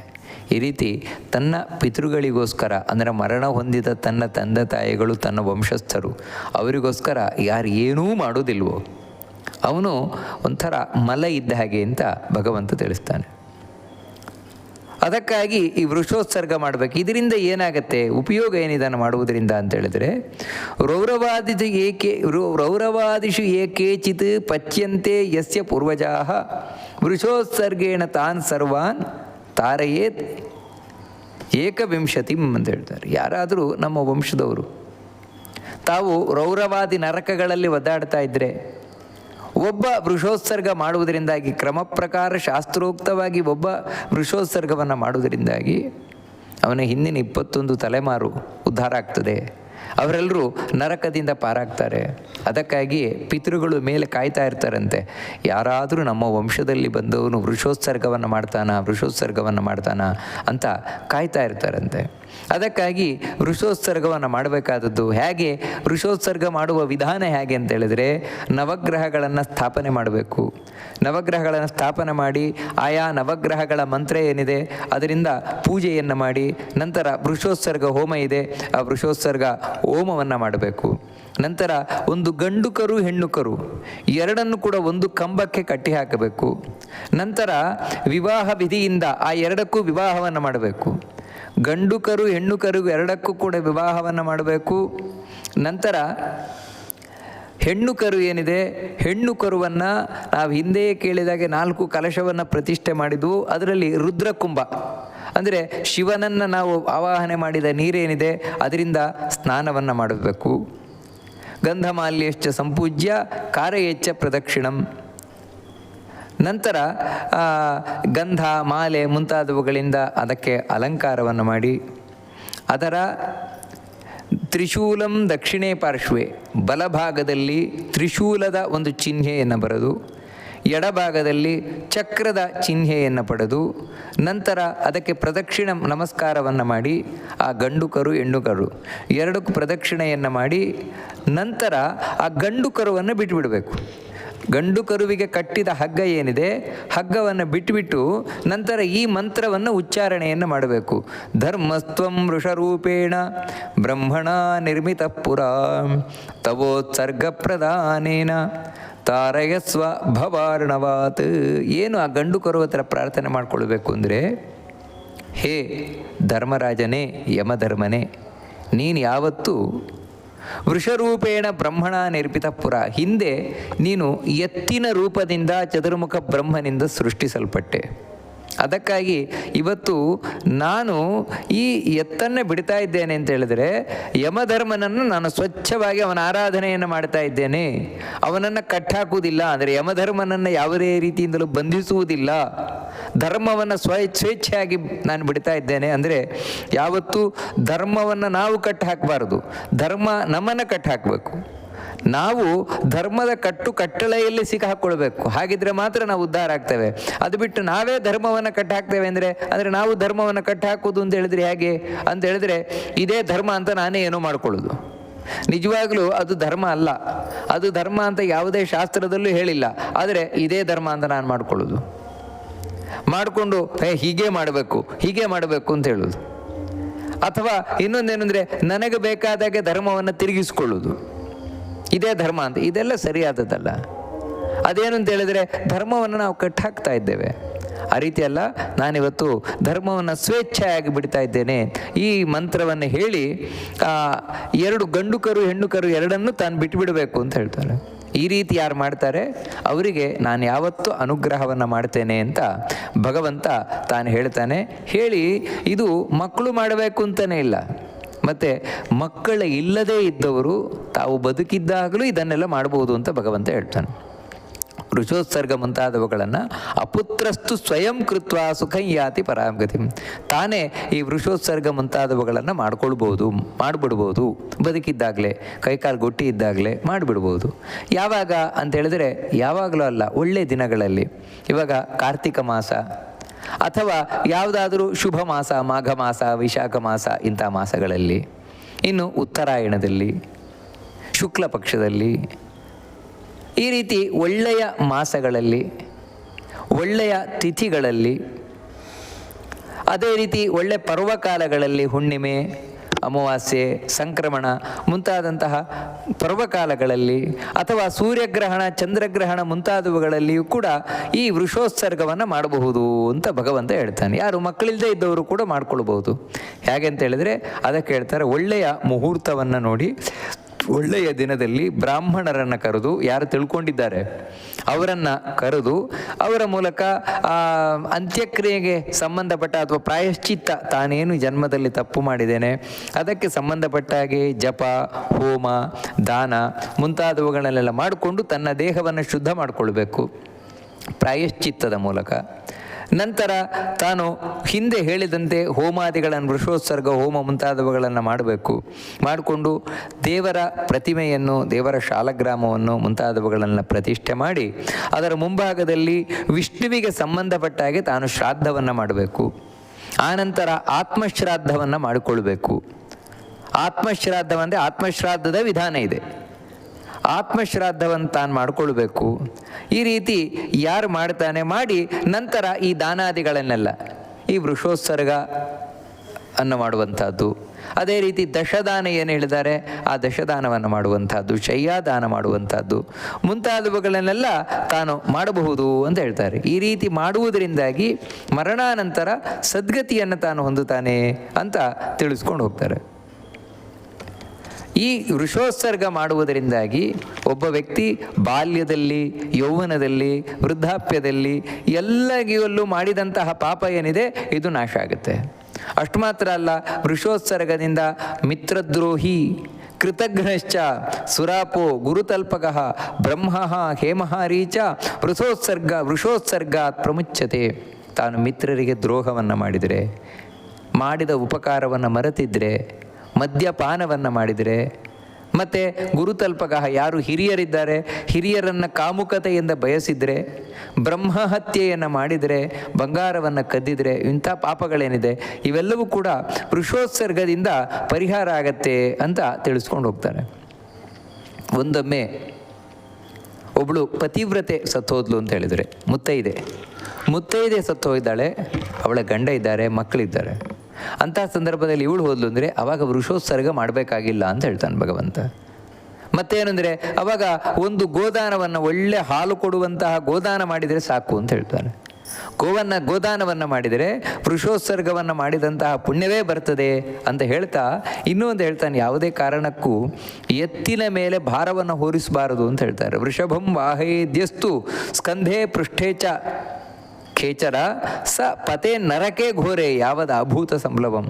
ಈ ರೀತಿ ತನ್ನ ಪಿತೃಗಳಿಗೋಸ್ಕರ, ಅಂದರೆ ಮರಣ ಹೊಂದಿದ ತನ್ನ ತಂದೆ ತಾಯಿಗಳು, ತನ್ನ ವಂಶಸ್ಥರು, ಅವರಿಗೋಸ್ಕರ ಯಾರು ಏನೂ ಮಾಡೋದಿಲ್ವೋ ಅವನು ಒಂಥರ ಮಲ ಇದ್ದ ಹಾಗೆ ಅಂತ ಭಗವಂತ ತಿಳಿಸ್ತಾನೆ. ಅದಕ್ಕಾಗಿ ಈ ವೃಷೋತ್ಸರ್ಗ ಮಾಡಬೇಕು. ಇದರಿಂದ ಏನಾಗುತ್ತೆ, ಉಪಯೋಗ ಏನಿದನ್ನು ಮಾಡುವುದರಿಂದ ಅಂತ ಹೇಳಿದರೆ, ರೌರವಾದಿಷು ಏಕೇಚಿತ್ ಪಚ್ಯಂತೆ ಯಸ್ಯ ಪೂರ್ವಜಾ ವೃಷೋತ್ಸರ್ಗೇಣ ತಾನ್ ಸರ್ವಾನ್ ತಾರಯೇತ್ ಏಕವಿಂಶತಿಂ ಅಂತ ಹೇಳ್ತಾರೆ. ಯಾರಾದರೂ ನಮ್ಮ ವಂಶದವರು ತಾವು ರೌರವಾದಿ ನರಕಗಳಲ್ಲಿ ಒದ್ದಾಡ್ತಾ ಇದ್ದರೆ, ಒಬ್ಬ ವೃಷೋತ್ಸರ್ಗ ಮಾಡುವುದರಿಂದಾಗಿ, ಕ್ರಮ ಪ್ರಕಾರ ಶಾಸ್ತ್ರೋಕ್ತವಾಗಿ ಒಬ್ಬ ವೃಷೋತ್ಸರ್ಗವನ್ನು ಮಾಡುವುದರಿಂದಾಗಿ ಅವನ ಹಿಂದಿನ 21 ತಲೆಮಾರು ಉದ್ಧಾರ ಆಗ್ತದೆ. ಅವರೆಲ್ಲರೂ ನರಕದಿಂದ ಪಾರಾಗ್ತಾರೆ. ಅದಕ್ಕಾಗಿ ಪಿತೃಗಳು ಮೇಲೆ ಕಾಯ್ತಾ ಇರ್ತಾರಂತೆ, ಯಾರಾದರೂ ನಮ್ಮ ವಂಶದಲ್ಲಿ ಬಂದವನು ವೃಷೋತ್ಸರ್ಗವನ್ನು ಮಾಡ್ತಾನ ಅಂತ ಕಾಯ್ತಾ ಇರ್ತಾರಂತೆ. ಅದಕ್ಕಾಗಿ ವೃಷೋತ್ಸರ್ಗವನ್ನು ಮಾಡಬೇಕಾದದ್ದು ಹೇಗೆ, ವೃಷೋತ್ಸರ್ಗ ಮಾಡುವ ವಿಧಾನ ಹೇಗೆ ಅಂತ ಹೇಳಿದರೆ, ನವಗ್ರಹಗಳನ್ನು ಸ್ಥಾಪನೆ ಮಾಡಬೇಕು. ನವಗ್ರಹಗಳನ್ನು ಸ್ಥಾಪನೆ ಮಾಡಿ ಆಯಾ ನವಗ್ರಹಗಳ ಮಂತ್ರ ಏನಿದೆ ಅದರಿಂದ ಪೂಜೆಯನ್ನು ಮಾಡಿ, ನಂತರ ವೃಷೋತ್ಸರ್ಗ ಹೋಮ ಇದೆ, ಆ ವೃಷೋತ್ಸರ್ಗ ಹೋಮವನ್ನು ಮಾಡಬೇಕು. ನಂತರ ಒಂದು ಗಂಡು ಕರು ಹೆಣ್ಣು ಕರು ಎರಡನ್ನು ಕೂಡ ಒಂದು ಕಂಬಕ್ಕೆ ಕಟ್ಟಿ ಹಾಕಬೇಕು. ನಂತರ ವಿವಾಹ ವಿಧಿಯಿಂದ ಆ ಎರಡಕ್ಕೂ ವಿವಾಹವನ್ನು ಮಾಡಬೇಕು. ಗಂಡು ಕರು ಹೆಣ್ಣು ಕರು ಎರಡಕ್ಕೂ ಕೂಡ ವಿವಾಹವನ್ನು ಮಾಡಬೇಕು. ನಂತರ ಹೆಣ್ಣು ಕರು ಏನಿದೆ, ಹೆಣ್ಣು ಕರುವನ್ನು ನಾವು ಹಿಂದೆ ಕೇಳಿದಾಗೆ 4 ಕಲಶವನ್ನು ಪ್ರತಿಷ್ಠೆ ಮಾಡಿದ್ವು. ಅದರಲ್ಲಿ ರುದ್ರಕುಂಭ ಅಂದರೆ ಶಿವನನ್ನು ನಾವು ಆವಾಹನೆ ಮಾಡಿದ ನೀರೇನಿದೆ ಅದರಿಂದ ಸ್ನಾನವನ್ನು ಮಾಡಬೇಕು. ಗಂಧಮಾಲ್ಯಶ್ಚ ಸಂಪೂಜ್ಯ ಕಾರಯೇಚ್ಛ ಪ್ರದಕ್ಷಿಣಂ. ನಂತರ ಗಂಧ ಮಾಲೆ ಮುಂತಾದವುಗಳಿಂದ ಅದಕ್ಕೆ ಅಲಂಕಾರವನ್ನು ಮಾಡಿ, ಅದರ ತ್ರಿಶೂಲಂ ದಕ್ಷಿಣೇ ಪಾರ್ಶ್ವೆ ಬಲಭಾಗದಲ್ಲಿ ತ್ರಿಶೂಲದ ಒಂದು ಚಿಹ್ನೆಯನ್ನು ಬರೆದು, ಎಡಭಾಗದಲ್ಲಿ ಚಕ್ರದ ಚಿಹ್ನೆಯನ್ನು ಪಡೆದು ನಂತರ ಅದಕ್ಕೆ ಪ್ರದಕ್ಷಿಣ ನಮಸ್ಕಾರವನ್ನು ಮಾಡಿ ಆ ಗಂಡು ಕರು ಹೆಣ್ಣು ಕರು ಎರಡಕ್ಕೂ ಪ್ರದಕ್ಷಿಣೆಯನ್ನು ಮಾಡಿ ನಂತರ ಆ ಗಂಡು ಕರುವನ್ನು ಬಿಟ್ಟುಬಿಡಬೇಕು. ಗಂಡು ಕರುವಿಗೆ ಕಟ್ಟಿದ ಹಗ್ಗ ಏನಿದೆ ಹಗ್ಗವನ್ನು ಬಿಟ್ಟುಬಿಟ್ಟು ನಂತರ ಈ ಮಂತ್ರವನ್ನು ಉಚ್ಚಾರಣೆಯನ್ನು ಮಾಡಬೇಕು. ಧರ್ಮಸ್ತ್ವಂ ವೃಷರೂಪೇಣ ಬ್ರಹ್ಮಣ ನಿರ್ಮಿತ ಪುರ ತವೋತ್ಸರ್ಗ ಪ್ರಧಾನೇನ ತಾರಯಸ್ವ ಭವಾರ್ಣವಾತ್. ಏನು ಆ ಗಂಡು ಕರು ಹತ್ರ ಪ್ರಾರ್ಥನೆ ಮಾಡಿಕೊಳ್ಬೇಕು ಅಂದರೆ, ಹೇ ಧರ್ಮರಾಜನೇ, ಯಮಧರ್ಮನೇ, ನೀನು ಯಾವತ್ತೂ ವೃಷರೂಪೇಣ ಬ್ರಹ್ಮಣ ನಿರ್ಮಿತ ಪುರ, ಹಿಂದೆ ನೀನು ಎತ್ತಿನ ರೂಪದಿಂದ ಚತುರ್ಮುಖ ಬ್ರಹ್ಮನಿಂದ ಸೃಷ್ಟಿಸಲ್ಪಟ್ಟೆ. ಅದಕ್ಕಾಗಿ ಇವತ್ತು ನಾನು ಈ ಎತ್ತನ್ನು ಬಿಡ್ತಾ ಇದ್ದೇನೆ ಅಂತ ಹೇಳಿದರೆ ಯಮಧರ್ಮನನ್ನು ನಾನು ಸ್ವಚ್ಛವಾಗಿ ಅವನ ಆರಾಧನೆಯನ್ನು ಮಾಡ್ತಾ ಇದ್ದೇನೆ. ಅವನನ್ನು ಕಟ್ಟಾಕುವುದಿಲ್ಲ, ಅಂದರೆ ಯಮಧರ್ಮನನ್ನು ಯಾವುದೇ ರೀತಿಯಿಂದಲೂ ಬಂಧಿಸುವುದಿಲ್ಲ. ಧರ್ಮವನ್ನು ಸ್ವೇಚ್ಛೆಯಾಗಿ ನಾನು ಬಿಡ್ತಾ ಇದ್ದೇನೆ. ಅಂದರೆ ಯಾವತ್ತೂ ಧರ್ಮವನ್ನು ನಾವು ಕಟ್ಟು ಹಾಕಬಾರ್ದು, ಧರ್ಮ ನಮ್ಮನ್ನು ಕಟ್ಟು ಹಾಕಬೇಕು. ನಾವು ಧರ್ಮದ ಕಟ್ಟಳೆಯಲ್ಲಿ ಸಿಕ್ಕಾಕೊಳ್ಬೇಕು. ಹಾಗಿದ್ರೆ ಮಾತ್ರ ನಾವು ಉದ್ಧಾರ ಆಗ್ತೇವೆ. ಅದು ಬಿಟ್ಟು ನಾವೇ ಧರ್ಮವನ್ನು ಕಟ್ಟಾಕ್ತೇವೆ ಅಂದರೆ ನಾವು ಧರ್ಮವನ್ನು ಕಟ್ಟಾಕೋದು ಅಂತ ಹೇಳಿದ್ರೆ ಹೇಗೆ ಅಂತ ಹೇಳಿದ್ರೆ, ಇದೇ ಧರ್ಮ ಅಂತ ನಾನೇ ಏನೋ ಮಾಡ್ಕೊಳ್ಳೋದು. ನಿಜವಾಗ್ಲೂ ಅದು ಧರ್ಮ ಅಲ್ಲ. ಅದು ಧರ್ಮ ಅಂತ ಯಾವುದೇ ಶಾಸ್ತ್ರದಲ್ಲೂ ಹೇಳಿಲ್ಲ. ಆದರೆ ಇದೇ ಧರ್ಮ ಅಂತ ನಾನು ಮಾಡ್ಕೊಳ್ಳೋದು, ಮಾಡಿಕೊಂಡು ಹೀಗೆ ಮಾಡಬೇಕು ಅಂತ ಹೇಳೋದು. ಅಥವಾ ಇನ್ನೊಂದೇನೆಂದರೆ ನನಗೆ ಬೇಕಾದಾಗೆ ಧರ್ಮವನ್ನು ತಿರುಗಿಸ್ಕೊಳ್ಳೋದು, ಇದೇ ಧರ್ಮ ಅಂತ. ಇದೆಲ್ಲ ಸರಿಯಾದದ್ದಲ್ಲ. ಅದೇನು ಅಂತ ಹೇಳಿದರೆ ಧರ್ಮವನ್ನು ನಾವು ಕಟ್ಟಾಕ್ತಾ ಇದ್ದೇವೆ. ಆ ರೀತಿಯಲ್ಲ, ನಾನಿವತ್ತು ಧರ್ಮವನ್ನು ಸ್ವೇಚ್ಛೆಯಾಗಿ ಬಿಡ್ತಾ ಇದ್ದೇನೆ. ಈ ಮಂತ್ರವನ್ನು ಹೇಳಿ ಎರಡು ಗಂಡು ಕರು ಹೆಣ್ಣು ಕರು ಎರಡನ್ನೂ ತಾನು ಬಿಟ್ಟುಬಿಡಬೇಕು ಅಂತ ಹೇಳ್ತಾರೆ. ಈ ರೀತಿ ಯಾರು ಮಾಡ್ತಾರೆ ಅವರಿಗೆ ನಾನು ಯಾವತ್ತೂ ಅನುಗ್ರಹವನ್ನು ಮಾಡ್ತೇನೆ ಅಂತ ಭಗವಂತ ತಾನು ಹೇಳ್ತಾನೆ. ಹೇಳಿ ಇದು ಮಕ್ಕಳು ಮಾಡಬೇಕು ಅಂತಲೇ ಇಲ್ಲ. ಮತ್ತು ಮಕ್ಕಳ ಇಲ್ಲದೇ ಇದ್ದವರು ತಾವು ಬದುಕಿದ್ದಾಗಲೂ ಇದನ್ನೆಲ್ಲ ಮಾಡ್ಬೋದು ಅಂತ ಭಗವಂತ ಹೇಳ್ತಾನೆ. ವೃಷೋತ್ಸರ್ಗ ಮುಂತಾದವುಗಳನ್ನು ಅಪುತ್ರಸ್ತು ಸ್ವಯಂ ಕೃತ್ವ ಸುಖಂ ಯಾತಿ ಪರಾಂಗತಿ. ತಾನೇ ಈ ವೃಷೋತ್ಸರ್ಗ ಮುಂತಾದವುಗಳನ್ನು ಮಾಡಿಬಿಡ್ಬೋದು ಬದುಕಿದ್ದಾಗಲೇ, ಕೈಕಾಲು ಗೊಟ್ಟಿ ಇದ್ದಾಗಲೇ ಮಾಡಿಬಿಡ್ಬೋದು. ಯಾವಾಗ ಅಂತ ಹೇಳಿದ್ರೆ ಯಾವಾಗಲೂ ಅಲ್ಲ, ಒಳ್ಳೆಯ ದಿನಗಳಲ್ಲಿ. ಇವಾಗ ಕಾರ್ತಿಕ ಮಾಸ ಅಥವಾ ಯಾವುದಾದರೂ ಶುಭ ಮಾಸ, ಮಾಘ ಮಾಸ, ವಿಶಾಖ ಮಾಸ, ಇಂಥ ಮಾಸಗಳಲ್ಲಿ, ಇನ್ನು ಉತ್ತರಾಯಣದಲ್ಲಿ, ಶುಕ್ಲ ಪಕ್ಷದಲ್ಲಿ, ಈ ರೀತಿ ಒಳ್ಳೆಯ ಮಾಸಗಳಲ್ಲಿ, ಒಳ್ಳೆಯ ತಿಥಿಗಳಲ್ಲಿ, ಅದೇ ರೀತಿ ಒಳ್ಳೆಯ ಪರ್ವಕಾಲಗಳಲ್ಲಿ, ಹುಣ್ಣಿಮೆ, ಅಮಾವಾಸ್ಯೆ, ಸಂಕ್ರಮಣ ಮುಂತಾದಂತಹ ಪರ್ವಕಾಲಗಳಲ್ಲಿ, ಅಥವಾ ಸೂರ್ಯಗ್ರಹಣ, ಚಂದ್ರಗ್ರಹಣ ಮುಂತಾದವುಗಳಲ್ಲಿಯೂ ಕೂಡ ಈ ವೃಷೋತ್ಸರ್ಗವನ್ನು ಮಾಡಬಹುದು ಅಂತ ಭಗವಂತ ಹೇಳ್ತಾನೆ. ಯಾರು ಮಕ್ಕಳಿಲ್ಲದೆ ಇದ್ದವರು ಕೂಡ ಮಾಡ್ಕೊಳ್ಬಹುದು. ಹೇಗೆ ಅಂತ ಹೇಳಿದರೆ ಅದಕ್ಕೆ ಹೇಳ್ತಾರೆ, ಒಳ್ಳೆಯ ಮುಹೂರ್ತವನ್ನು ನೋಡಿ ಒಳ್ಳೆಯ ದಿನದಲ್ಲಿ ಬ್ರಾಹ್ಮಣರನ್ನು ಕರೆದು, ಯಾರು ತಿಳ್ಕೊಂಡಿದ್ದಾರೆ ಅವರನ್ನು ಕರೆದು, ಅವರ ಮೂಲಕ ಅಂತ್ಯಕ್ರಿಯೆಗೆ ಸಂಬಂಧಪಟ್ಟ ಅಥವಾ ಪ್ರಾಯಶ್ಚಿತ್ತ, ತಾನೇನು ಜನ್ಮದಲ್ಲಿ ತಪ್ಪು ಮಾಡಿದ್ದೇನೆ ಅದಕ್ಕೆ ಸಂಬಂಧಪಟ್ಟ ಹಾಗೆ ಜಪ, ಹೋಮ, ದಾನ ಮುಂತಾದವುಗಳನ್ನೆಲ್ಲ ಮಾಡಿಕೊಂಡು ತನ್ನ ದೇಹವನ್ನು ಶುದ್ಧ ಮಾಡಿಕೊಳ್ಬೇಕು ಪ್ರಾಯಶ್ಚಿತ್ತದ ಮೂಲಕ. ನಂತರ ತಾನು ಹಿಂದೆ ಹೇಳಿದಂತೆ ಹೋಮಾದಿಗಳನ್ನು, ವೃಷೋತ್ಸರ್ಗ ಹೋಮ ಮುಂತಾದವುಗಳನ್ನು ಮಾಡಬೇಕು. ಮಾಡಿಕೊಂಡು ದೇವರ ಪ್ರತಿಮೆಯನ್ನು, ದೇವರ ಶಾಲಗ್ರಾಮವನ್ನು ಮುಂತಾದವುಗಳನ್ನು ಪ್ರತಿಷ್ಠೆ ಮಾಡಿ ಅದರ ಮುಂಭಾಗದಲ್ಲಿ ವಿಷ್ಣುವಿಗೆ ಸಂಬಂಧಪಟ್ಟ ಹಾಗೆ ತಾನು ಶ್ರಾದ್ದವನ್ನು ಮಾಡಬೇಕು. ಆನಂತರ ಆತ್ಮಶ್ರಾದ್ದವನ್ನು ಮಾಡಿಕೊಳ್ಬೇಕು. ಆತ್ಮಶ್ರಾದ್ದವಂದರೆ ಆತ್ಮಶ್ರಾದ್ದದ ವಿಧಾನ ಇದೆ. ಆತ್ಮಶ್ರಾದ್ದವನ್ನು ತಾನು ಮಾಡಿಕೊಳ್ಬೇಕು. ಈ ರೀತಿ ಯಾರು ಮಾಡ್ತಾನೆ ಮಾಡಿ ನಂತರ ಈ ದಾನಾದಿಗಳನ್ನೆಲ್ಲ, ಈ ವೃಷೋತ್ಸರ್ಗ ಅನ್ನು ಮಾಡುವಂಥದ್ದು, ಅದೇ ರೀತಿ ದಶದಾನ ಏನು ಹೇಳಿದ್ದಾರೆ ಆ ದಶದಾನವನ್ನು ಮಾಡುವಂಥದ್ದು, ಶಯ್ಯಾದಾನ ಮಾಡುವಂಥದ್ದು ಮುಂತಾದವುಗಳನ್ನೆಲ್ಲ ತಾನು ಮಾಡಬಹುದು ಅಂತ ಹೇಳ್ತಾರೆ. ಈ ರೀತಿ ಮಾಡುವುದರಿಂದಾಗಿ ಮರಣಾನಂತರ ಸದ್ಗತಿಯನ್ನು ತಾನು ಹೊಂದುತ್ತಾನೆ ಅಂತ ತಿಳಿಸ್ಕೊಂಡು ಹೋಗ್ತಾರೆ. ಈ ವೃಷೋತ್ಸರ್ಗ ಮಾಡುವುದರಿಂದಾಗಿ ಒಬ್ಬ ವ್ಯಕ್ತಿ ಬಾಲ್ಯದಲ್ಲಿ, ಯೌವನದಲ್ಲಿ, ವೃದ್ಧಾಪ್ಯದಲ್ಲಿ ಎಲ್ಲಗಿಯಲ್ಲೂ ಮಾಡಿದಂತಹ ಪಾಪ ಏನಿದೆ ಇದು ನಾಶ ಆಗುತ್ತೆ. ಅಷ್ಟು ಮಾತ್ರ ಅಲ್ಲ, ವೃಷೋತ್ಸರ್ಗದಿಂದ ಮಿತ್ರದ್ರೋಹಿ, ಕೃತಘ್ನಶ್ಚ, ಸುರಾಪೋ, ಗುರುತಲ್ಪಕಃ, ಬ್ರಹ್ಮ, ಹೇಮಹಾರೀಚ ವೃಷೋತ್ಸರ್ಗಾತ್ ಪ್ರಮುಚ್ಯತೆ. ತಾನು ಮಿತ್ರರಿಗೆ ದ್ರೋಹವನ್ನು ಮಾಡಿದರೆ, ಮಾಡಿದ ಉಪಕಾರವನ್ನು ಮರೆತಿದ್ರೆ, ಮದ್ಯಪಾನವನ್ನು ಮಾಡಿದರೆ, ಮತ್ತು ಗುರುತಲ್ಪಗಃ, ಯಾರು ಹಿರಿಯರಿದ್ದಾರೆ, ಹಿರಿಯರನ್ನು ಕಾಮುಕತೆಯಿಂದ ಬಯಸಿದರೆ, ಬ್ರಹ್ಮಹತ್ಯೆಯನ್ನು ಮಾಡಿದರೆ, ಬಂಗಾರವನ್ನು ಕದ್ದಿದರೆ, ಇಂಥ ಪಾಪಗಳೇನಿದೆ ಇವೆಲ್ಲವೂ ಕೂಡ ವೃಷೋತ್ಸರ್ಗದಿಂದ ಪರಿಹಾರ ಆಗತ್ತೆ ಅಂತ ತಿಳಿಸ್ಕೊಂಡು ಹೋಗ್ತಾರೆ. ಒಂದೊಮ್ಮೆ ಒಬ್ಬಳು ಪತಿವ್ರತೆ ಸತ್ತೋದ್ಲು ಅಂತ ಹೇಳಿದರೆ, ಮುತ್ತೈದೆ ಸತ್ತೋಗಿದ್ದಾಳೆ, ಅವಳ ಗಂಡ ಇದ್ದಾರೆ, ಮಕ್ಕಳಿದ್ದಾರೆ. ಅಂಥ ಸಂದರ್ಭದಲ್ಲಿ ಇವಳು ಹೋದ್ಲು ಅಂದರೆ ಅವಾಗ ವೃಷೋತ್ಸರ್ಗ ಮಾಡಬೇಕಾಗಿಲ್ಲ ಅಂತ ಹೇಳ್ತಾನೆ ಭಗವಂತ. ಮತ್ತೇನೆಂದರೆ ಅವಾಗ ಒಂದು ಗೋದಾನವನ್ನು, ಒಳ್ಳೆ ಹಾಲು ಕೊಡುವಂತಹ ಗೋದಾನ ಮಾಡಿದರೆ ಸಾಕು ಅಂತ ಹೇಳ್ತಾನೆ. ಗೋದಾನವನ್ನು ಮಾಡಿದರೆ ವೃಷೋತ್ಸರ್ಗವನ್ನು ಮಾಡಿದಂತಹ ಪುಣ್ಯವೇ ಬರ್ತದೆ ಅಂತ ಹೇಳ್ತಾ ಇನ್ನೂ ಒಂದು ಹೇಳ್ತಾನೆ, ಯಾವುದೇ ಕಾರಣಕ್ಕೂ ಎತ್ತಿನ ಮೇಲೆ ಭಾರವನ್ನು ಹೊರಿಸಬಾರದು ಅಂತ ಹೇಳ್ತಾರೆ. ವೃಷಭಂ ವಾಹೇದ್ಯಸ್ತು ಸ್ಕಂಧೇ ಪೃಷ್ಠೇಚ ಖೇಚರ ಸ ಪತೆ ನರಕೆ ಘೋರೆ ಯಾವದ ಅಭೂತ ಸಂಭ್ಲವಂ.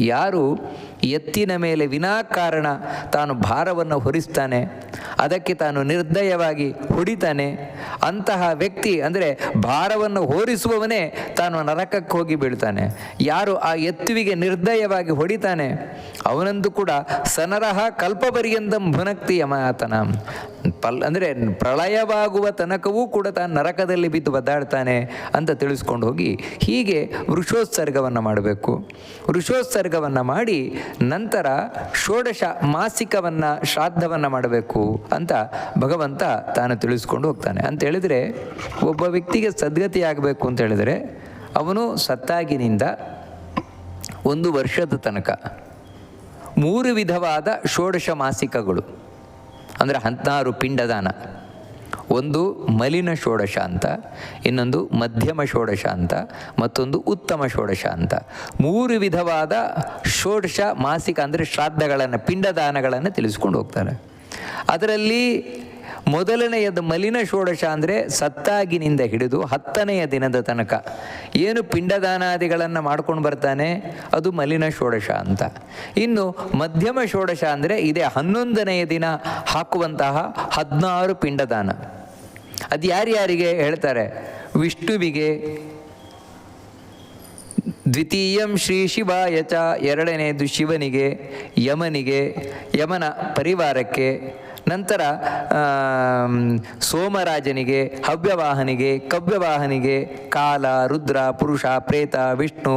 ಯಾರು ಎತ್ತಿನ ಮೇಲೆ ವಿನಾಕಾರಣ ತಾನು ಭಾರವನ್ನು ಹೊರಿಸ್ತಾನೆ, ಅದಕ್ಕೆ ತಾನು ನಿರ್ದಯವಾಗಿ ಹೊಡಿತಾನೆ, ಅಂತಹ ವ್ಯಕ್ತಿ ಅಂದರೆ ಭಾರವನ್ನು ಹೊರಿಸುವವನೇ ತಾನು ನರಕಕ್ಕೆ ಹೋಗಿ ಬೀಳ್ತಾನೆ. ಯಾರು ಆ ಎತ್ತುವಿಗೆ ನಿರ್ದಯವಾಗಿ ಹೊಡಿತಾನೆ ಅವನಂದು ಕೂಡ ಸನರಹ ಕಲ್ಪಪರ್ಯಂತಂ ಭುನಕ್ತಿ ಯಮಾತನ. ಅಂದರೆ ಪ್ರಳಯವಾಗುವ ತನಕವೂ ಕೂಡ ತಾನು ನರಕದಲ್ಲಿ ಬಿದ್ದು ಒದ್ದಾಡ್ತಾನೆ ಅಂತ ತಿಳಿಸ್ಕೊಂಡು ಹೋಗಿ, ಹೀಗೆ ವೃಷೋತ್ಸರ್ಗವನ್ನು ಮಾಡಬೇಕು. ವೃಷೋತ್ಸರ್ಗವನ್ನು ಮಾಡಿ ನಂತರ ಷೋಡಶ ಮಾಸಿಕವನ್ನು ಶ್ರಾದ್ದವನ್ನು ಮಾಡಬೇಕು ಅಂತ ಭಗವಂತ ತಾನು ತಿಳಿಸ್ಕೊಂಡು ಹೋಗ್ತಾನೆ. ಅಂತ ಹೇಳಿದರೆ ಒಬ್ಬ ವ್ಯಕ್ತಿಗೆ ಸದ್ಗತಿ ಆಗಬೇಕು ಅಂತ ಹೇಳಿದರೆ ಅವನು ಸತ್ತಾಗಿನಿಂದ 1 ವರ್ಷದ ತನಕ 3 ವಿಧವಾದ ಷೋಡಶ ಮಾಸಿಕಗಳು ಅಂದರೆ 16 ಪಿಂಡದಾನ. ಒಂದು ಮಲಿನ ಷೋಡಶ ಅಂತ, ಇನ್ನೊಂದು ಮಧ್ಯಮ ಷೋಡಶ ಅಂತ, ಮತ್ತೊಂದು ಉತ್ತಮ ಷೋಡಶ ಅಂತ 3 ವಿಧವಾದ ಷೋಡಶ ಮಾಸಿಕ ಅಂದರೆ ಶ್ರಾದ್ದಗಳನ್ನು, ಪಿಂಡದಾನಗಳನ್ನು ತಿಳಿಸ್ಕೊಂಡು ಹೋಗ್ತಾರೆ. ಅದರಲ್ಲಿ ಮೊದಲನೆಯದು ಮಲಿನ ಷೋಡಶ ಅಂದರೆ ಸತ್ತಾಗಿನಿಂದ ಹಿಡಿದು 10ನೆಯ ದಿನದ ತನಕ ಏನು ಪಿಂಡದಾನಾದಿಗಳನ್ನು ಮಾಡ್ಕೊಂಡು ಬರ್ತಾನೆ ಅದು ಮಲಿನ ಷೋಡಶ ಅಂತ. ಇನ್ನು ಮಧ್ಯಮ ಷೋಡಶ ಅಂದರೆ ಇದೇ 11ನೆಯ ದಿನ ಹಾಕುವಂತಹ 16 ಪಿಂಡದಾನ. ಅದು ಯಾರ್ಯಾರಿಗೆ ಹೇಳ್ತಾರೆ? ವಿಷ್ಣುವಿಗೆ, ದ್ವಿತೀಯಂ ಶ್ರೀ ಶಿವಾಯ ಚ, 2ನೇದು ಶಿವನಿಗೆ, ಯಮನಿಗೆ, ಯಮನ ಪರಿವಾರಕ್ಕೆ, ನಂತರ ಸೋಮರಾಜನಿಗೆ, ಹವ್ಯವಾಹನಿಗೆ, ಕವ್ಯವಾಹನಿಗೆ, ಕಾಲ, ರುದ್ರ, ಪುರುಷ, ಪ್ರೇತ, ವಿಷ್ಣು,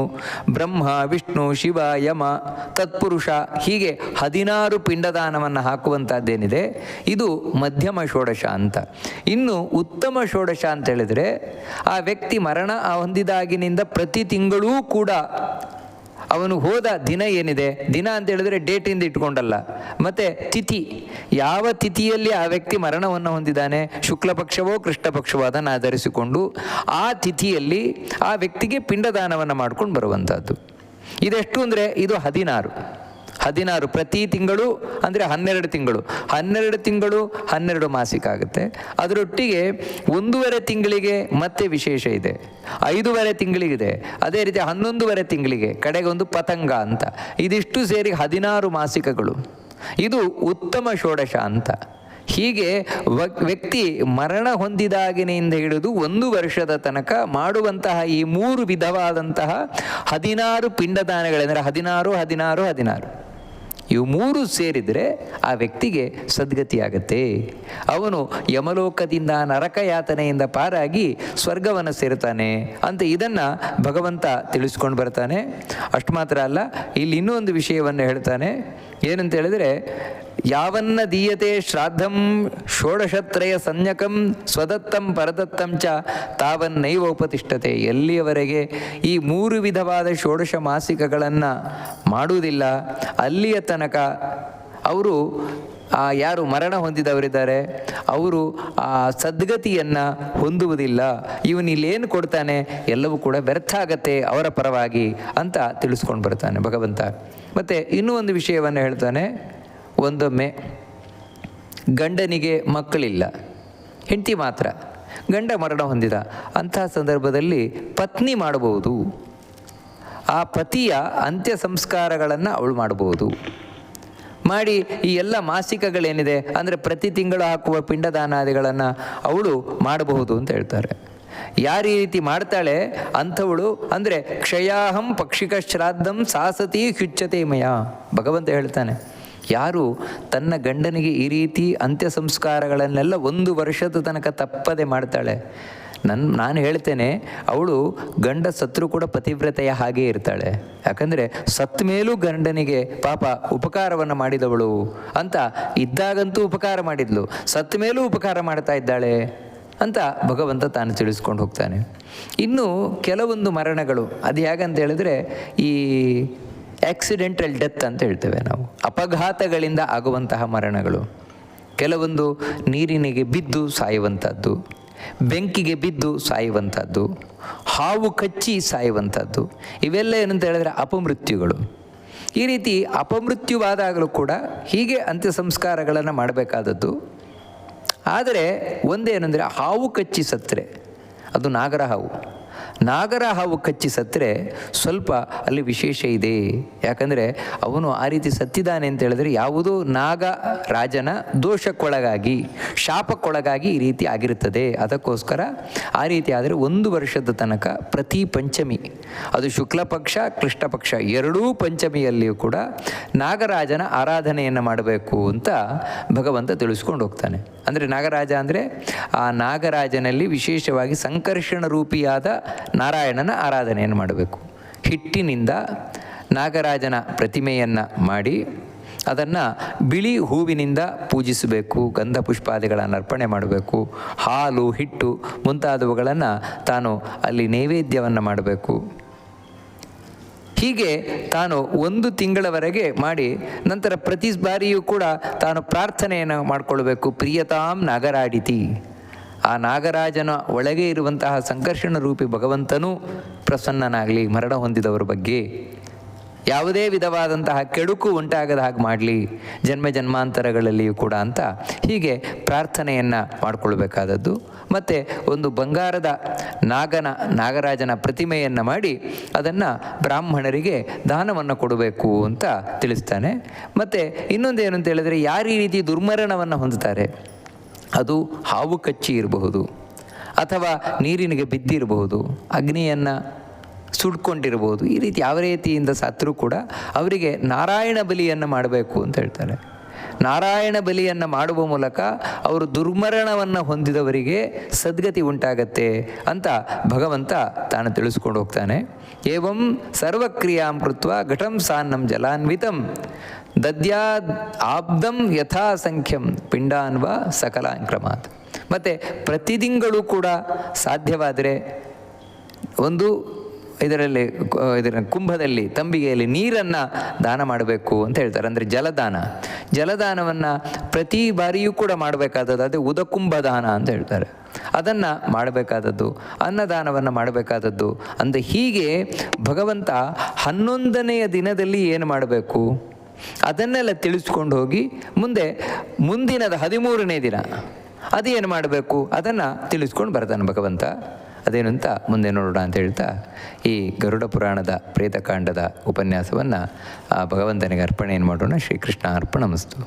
ಬ್ರಹ್ಮ, ವಿಷ್ಣು, ಶಿವ, ಯಮ, ತತ್ಪುರುಷ, ಹೀಗೆ 16 ಪಿಂಡದಾನವನ್ನು ಹಾಕುವಂಥದ್ದೇನಿದೆ ಇದು ಮಧ್ಯಮ ಷೋಡಶ ಅಂತ. ಇನ್ನು ಉತ್ತಮ ಷೋಡಶ ಅಂತ ಹೇಳಿದರೆ ಆ ವ್ಯಕ್ತಿ ಮರಣ ಹೊಂದಿದಾಗಿನಿಂದ ಪ್ರತಿ ತಿಂಗಳೂ ಕೂಡ ಅವನು ಹೋದ ದಿನ ಏನಿದೆ, ದಿನ ಅಂತ ಹೇಳಿದ್ರೆ ಡೇಟಿಂದ ಇಟ್ಕೊಂಡಲ್ಲ, ಮತ್ತು ತಿಥಿ, ಯಾವ ತಿಥಿಯಲ್ಲಿ ಆ ವ್ಯಕ್ತಿ ಮರಣವನ್ನು ಹೊಂದಿದ್ದಾನೆ, ಶುಕ್ಲ ಪಕ್ಷವೋ ಕೃಷ್ಣ ಪಕ್ಷವೋ ಅದನ್ನು ಆಧರಿಸಿಕೊಂಡು ಆ ತಿಥಿಯಲ್ಲಿ ಆ ವ್ಯಕ್ತಿಗೆ ಪಿಂಡದಾನವನ್ನು ಮಾಡ್ಕೊಂಡು ಬರುವಂಥದ್ದು. ಇದೆಷ್ಟು ಅಂದರೆ ಇದು 16 ಪ್ರತಿ ತಿಂಗಳು ಅಂದರೆ 12 ತಿಂಗಳು, 12 ತಿಂಗಳು 12 ಮಾಸಿಕ ಆಗುತ್ತೆ. ಅದರೊಟ್ಟಿಗೆ 1.5 ತಿಂಗಳಿಗೆ ಮತ್ತೆ ವಿಶೇಷ ಇದೆ, 5.5 ತಿಂಗಳಿಗಿದೆ, ಅದೇ ರೀತಿ 11.5 ತಿಂಗಳಿಗೆ ಕಡೆಗೆ ಒಂದು ಪತಂಗ ಅಂತ, ಇದಿಷ್ಟು ಸೇರಿ 16 ಮಾಸಿಕಗಳು. ಇದು ಉತ್ತಮ ಷೋಡಶ ಅಂತ. ಹೀಗೆ ವ್ಯಕ್ತಿ ಮರಣ ಹೊಂದಿದಾಗಿನಿಂದ ಹಿಡಿದು 1 ವರ್ಷದ ತನಕ ಮಾಡುವಂತಹ ಈ 3 ವಿಧವಾದಂತಹ 16 ಪಿಂಡದಾನಗಳೆಂದರೆ 16 ಇವು 3 ಸೇರಿದರೆ ಆ ವ್ಯಕ್ತಿಗೆ ಸದ್ಗತಿಯಾಗತ್ತೆ. ಅವನು ಯಮಲೋಕದಿಂದ ನರಕಯಾತನೆಯಿಂದ ಪಾರಾಗಿ ಸ್ವರ್ಗವನ್ನು ಸೇರ್ತಾನೆ ಅಂತ ಇದನ್ನು ಭಗವಂತ ತಿಳಿಸ್ಕೊಂಡು ಬರ್ತಾನೆ. ಅಷ್ಟು ಮಾತ್ರ ಅಲ್ಲ, ಇಲ್ಲಿ ಇನ್ನೂ ಒಂದು ವಿಷಯವನ್ನು ಹೇಳ್ತಾನೆ. ಏನಂತ ಹೇಳಿದರೆ, ಯಾವನ್ನ ದೀಯತೆ ಶ್ರಾದ್ದಂ ಷೋಡಶತ್ರಯ ಸಂಜ್ಞಕಂ ಸ್ವದತ್ತಂ ಪರದತ್ತಂ ಚ ತಾವನ್ನೈವ ಉಪತಿಷ್ಠತೆ. ಎಲ್ಲಿಯವರೆಗೆ ಈ 3 ವಿಧವಾದ ಷೋಡಶ ಮಾಸಿಕಗಳನ್ನು ಮಾಡುವುದಿಲ್ಲ ಅಲ್ಲಿಯ ತನಕ ಅವರು ಯಾರು ಮರಣ ಹೊಂದಿದವರಿದ್ದಾರೆ ಅವರು ಆ ಸದ್ಗತಿಯನ್ನು ಹೊಂದುವುದಿಲ್ಲ. ಇವನಿಲ್ಲೇನು ಕೊಡ್ತಾನೆ ಎಲ್ಲವೂ ಕೂಡ ವ್ಯರ್ಥ ಆಗತ್ತೆ ಅವರ ಪರವಾಗಿ ಅಂತ ತಿಳಿಸ್ಕೊಂಡು ಬರ್ತಾನೆ ಭಗವಂತ. ಮತ್ತು ಇನ್ನೂ ಒಂದು ವಿಷಯವನ್ನು ಹೇಳ್ತಾನೆ. ಒಂದೊಮ್ಮೆ ಗಂಡನಿಗೆ ಮಕ್ಕಳಿಲ್ಲ, ಹೆಂಡತಿ ಮಾತ್ರ, ಗಂಡ ಮರಣ ಹೊಂದಿದ, ಅಂತಹ ಸಂದರ್ಭದಲ್ಲಿ ಪತ್ನಿ ಮಾಡಬಹುದು. ಆ ಪತಿಯ ಅಂತ್ಯ ಸಂಸ್ಕಾರಗಳನ್ನು ಅವಳು ಮಾಡಬಹುದು. ಮಾಡಿ ಈ ಎಲ್ಲ ಮಾಸಿಕಗಳೇನಿದೆ ಅಂದರೆ ಪ್ರತಿ ತಿಂಗಳು ಹಾಕುವ ಪಿಂಡದಾನಾದಿಗಳನ್ನು ಅವಳು ಮಾಡಬಹುದು ಅಂತ ಹೇಳ್ತಾರೆ. ಯಾರು ಈ ರೀತಿ ಮಾಡ್ತಾಳೆ ಅಂಥವಳು ಅಂದರೆ ಕ್ಷಯಾಹಂ ಪಕ್ಷಿಕ ಶ್ರಾದ್ದಂ ಸಾಸತಿ ಹ್ಯುಚ್ಯತೆ ಮಯ. ಭಗವಂತ ಹೇಳ್ತಾನೆ, ಯಾರು ತನ್ನ ಗಂಡನಿಗೆ ಈ ರೀತಿ ಅಂತ್ಯ ಸಂಸ್ಕಾರಗಳನ್ನೆಲ್ಲ 1 ವರ್ಷದ ತನಕ ತಪ್ಪದೆ ಮಾಡ್ತಾಳೆ, ನಾನು ಹೇಳ್ತೇನೆ, ಅವಳು ಗಂಡ ಸತ್ರು ಕೂಡ ಪತಿವ್ರತೆಯ ಹಾಗೇ ಇರ್ತಾಳೆ. ಯಾಕಂದರೆ ಸತ್ತ ಮೇಲೂ ಗಂಡನಿಗೆ ಪಾಪ ಉಪಕಾರವನ್ನು ಮಾಡಿದವಳು ಅಂತ, ಇದ್ದಾಗಂತೂ ಉಪಕಾರ ಮಾಡಿದ್ಲು, ಸತ್ತ ಮೇಲೂ ಉಪಕಾರ ಮಾಡ್ತಾ ಇದ್ದಾಳೆ ಅಂತ ಭಗವಂತ ತಾನು ತಿಳಿಸ್ಕೊಂಡು ಹೋಗ್ತಾನೆ. ಇನ್ನು ಕೆಲವೊಂದು ಮರಣಗಳು ಅದು ಹೇಗಂತ ಹೇಳಿದ್ರೆ, ಈ ಆಕ್ಸಿಡೆಂಟಲ್ ಡೆತ್ ಅಂತ ಹೇಳ್ತೇವೆ ನಾವು, ಅಪಘಾತಗಳಿಂದ ಆಗುವಂತಹ ಮರಣಗಳು. ಕೆಲವೊಂದು ನೀರಿನಿಗೆ ಬಿದ್ದು ಸಾಯುವಂಥದ್ದು, ಬೆಂಕಿಗೆ ಬಿದ್ದು ಸಾಯುವಂಥದ್ದು, ಹಾವು ಕಚ್ಚಿ ಸಾಯುವಂಥದ್ದು, ಇವೆಲ್ಲ ಏನಂತ ಹೇಳಿದ್ರೆ ಅಪಮೃತ್ಯುಗಳು. ಈ ರೀತಿ ಅಪಮೃತ್ಯುವಾದಾಗಲೂ ಕೂಡ ಹೀಗೆ ಅಂತ್ಯ ಸಂಸ್ಕಾರಗಳನ್ನು ಮಾಡಬೇಕಾದದ್ದು. ಆದರೆ ಒಂದೇನೆಂದರೆ, ಹಾವು ಕಚ್ಚಿ ಸತ್ತರೆ, ಅದು ನಾಗರ ಹಾವು ಕಚ್ಚಿ ಸತ್ತರೆ ಸ್ವಲ್ಪ ಅಲ್ಲಿ ವಿಶೇಷ ಇದೆ. ಯಾಕಂದರೆ ಅವನು ಆ ರೀತಿ ಸತ್ತಿದ್ದಾನೆ ಅಂತ ಹೇಳಿದ್ರೆ ಯಾವುದೋ ನಾಗರಾಜನ ದೋಷಕ್ಕೊಳಗಾಗಿ, ಶಾಪಕ್ಕೊಳಗಾಗಿ ಈ ರೀತಿ ಆಗಿರುತ್ತದೆ. ಅದಕ್ಕೋಸ್ಕರ ಆ ರೀತಿ ಆದರೆ 1 ವರ್ಷದ ತನಕ ಪ್ರತಿ ಪಂಚಮಿ, ಅದು ಶುಕ್ಲ ಪಕ್ಷ ಕೃಷ್ಣ ಪಕ್ಷ ಎರಡೂ ಪಂಚಮಿಯಲ್ಲಿಯೂ ಕೂಡ ನಾಗರಾಜನ ಆರಾಧನೆಯನ್ನು ಮಾಡಬೇಕು ಅಂತ ಭಗವಂತ ತಿಳಿಸ್ಕೊಂಡು ಹೋಗ್ತಾನೆ. ಅಂದರೆ ನಾಗರಾಜ ಅಂದರೆ ಆ ನಾಗರಾಜನಲ್ಲಿ ವಿಶೇಷವಾಗಿ ಸಂಕರ್ಷಣ ರೂಪಿಯಾದ ನಾರಾಯಣನ ಆರಾಧನೆಯನ್ನು ಮಾಡಬೇಕು. ಹಿಟ್ಟಿನಿಂದ ನಾಗರಾಜನ ಪ್ರತಿಮೆಯನ್ನು ಮಾಡಿ ಅದನ್ನು ಬಿಳಿ ಹೂವಿನಿಂದ ಪೂಜಿಸಬೇಕು, ಗಂಧ ಪುಷ್ಪಾದಿಗಳನ್ನು ಅರ್ಪಣೆ ಮಾಡಬೇಕು, ಹಾಲು ಹಿಟ್ಟು ಮುಂತಾದವುಗಳನ್ನು ತಾನು ಅಲ್ಲಿ ನೈವೇದ್ಯವನ್ನು ಮಾಡಬೇಕು. ಹೀಗೆ ತಾನು 1 ತಿಂಗಳವರೆಗೆ ಮಾಡಿ ನಂತರ ಪ್ರತಿ ಬಾರಿಯೂ ಕೂಡ ತಾನು ಪ್ರಾರ್ಥನೆಯನ್ನು ಮಾಡಿಕೊಳ್ಬೇಕು. ಪ್ರಿಯತಾಂ ನಾಗರಾಡಿತಿ, ಆ ನಾಗರಾಜನ ಒಳಗೆ ಇರುವಂತಹ ಸಂಕರ್ಷಣ ರೂಪಿ ಭಗವಂತನೂ ಪ್ರಸನ್ನನಾಗಲಿ, ಮರಣ ಹೊಂದಿದವರ ಬಗ್ಗೆ ಯಾವುದೇ ವಿಧವಾದಂತಹ ಕೆಡುಕು ಉಂಟಾಗದ ಹಾಗೆ ಮಾಡಲಿ ಜನ್ಮ ಜನ್ಮಾಂತರಗಳಲ್ಲಿಯೂ ಕೂಡ ಅಂತ ಹೀಗೆ ಪ್ರಾರ್ಥನೆಯನ್ನು ಮಾಡಿಕೊಳ್ಬೇಕಾದದ್ದು. ಮತ್ತು ಒಂದು ಬಂಗಾರದ ನಾಗರಾಜನ ಪ್ರತಿಮೆಯನ್ನು ಮಾಡಿ ಅದನ್ನು ಬ್ರಾಹ್ಮಣರಿಗೆ ದಾನವನ್ನು ಕೊಡಬೇಕು ಅಂತ ತಿಳಿಸ್ತಾನೆ. ಮತ್ತು ಇನ್ನೊಂದೇನು ಅಂತ ಹೇಳಿದ್ರೆ, ಯಾರು ಈ ರೀತಿ ದುರ್ಮರಣವನ್ನು ಹೊಂದುತ್ತಾರೆ, ಅದು ಹಾವು ಕಚ್ಚಿ ಇರಬಹುದು, ಅಥವಾ ನೀರಿನಿಗೆ ಬಿದ್ದಿರಬಹುದು, ಅಗ್ನಿಯನ್ನು ಸುಡ್ಕೊಂಡಿರಬಹುದು, ಈ ರೀತಿ ಯಾವ ರೀತಿಯಿಂದ ಸತ್ರೂ ಕೂಡ ಅವರಿಗೆ ನಾರಾಯಣ ಬಲಿಯನ್ನು ಮಾಡಬೇಕು ಅಂತ ಹೇಳ್ತಾರೆ. ನಾರಾಯಣ ಬಲಿಯನ್ನು ಮಾಡುವ ಮೂಲಕ ಅವರು ದುರ್ಮರಣವನ್ನು ಹೊಂದಿದವರಿಗೆ ಸದ್ಗತಿ ಉಂಟಾಗತ್ತೆ ಅಂತ ಭಗವಂತ ತಾನು ತಿಳಿಸ್ಕೊಂಡು ಹೋಗ್ತಾನೆ. ಏವಂ ಸರ್ವಕ್ರಿಯಾಂ ಕೃತ್ವ ಘಟಂ ಸಾನ್ನಂ ಜಲಾನ್ವಿತಂ ದದ್ಯಾದ್ ಆಬ್ದಂ ಯಥಾ ಸಂಖ್ಯಂ ಪಿಂಡಾನ್ವ ಸಕಲಾಂಕ್ರಮಾತ್. ಮತ್ತು ಪ್ರತಿ ತಿಂಗಳು ಕೂಡ ಸಾಧ್ಯವಾದರೆ ಒಂದು ಇದರ ಕುಂಭದಲ್ಲಿ, ತಂಬಿಗೆಯಲ್ಲಿ ನೀರನ್ನು ದಾನ ಮಾಡಬೇಕು ಅಂತ ಹೇಳ್ತಾರೆ. ಅಂದರೆ ಜಲದಾನವನ್ನು ಪ್ರತಿ ಬಾರಿಯೂ ಕೂಡ ಮಾಡಬೇಕಾದದ್ದು, ಅದೇ ಉದಕುಂಭ ದಾನ ಅಂತ ಹೇಳ್ತಾರೆ, ಅದನ್ನು ಮಾಡಬೇಕಾದದ್ದು, ಅನ್ನದಾನವನ್ನು ಮಾಡಬೇಕಾದದ್ದು. ಅಂದರೆ ಹೀಗೆ ಭಗವಂತ 11ನೆಯ ದಿನದಲ್ಲಿ ಏನು ಮಾಡಬೇಕು ಅದನ್ನೆಲ್ಲ ತಿಳಿಸ್ಕೊಂಡು ಹೋಗಿ ಮುಂದಿನದ 13ನೇ ದಿನ ಅದೇನು ಮಾಡಬೇಕು ಅದನ್ನು ತಿಳಿಸ್ಕೊಂಡು ಬರ್ತಾನೆ ಭಗವಂತ. ಅದೇನು ಅಂತ ಮುಂದೆ ನೋಡೋಣ ಅಂತ ಹೇಳ್ತಾ ಈ ಗರುಡ ಪುರಾಣದ ಪ್ರೇತಕಾಂಡದ ಉಪನ್ಯಾಸವನ್ನು ಭಗವಂತನಿಗೆ ಅರ್ಪಣೆಯನ್ನು ಮಾಡೋಣ. ಶ್ರೀಕೃಷ್ಣ ಅರ್ಪಣಮಸ್ತು.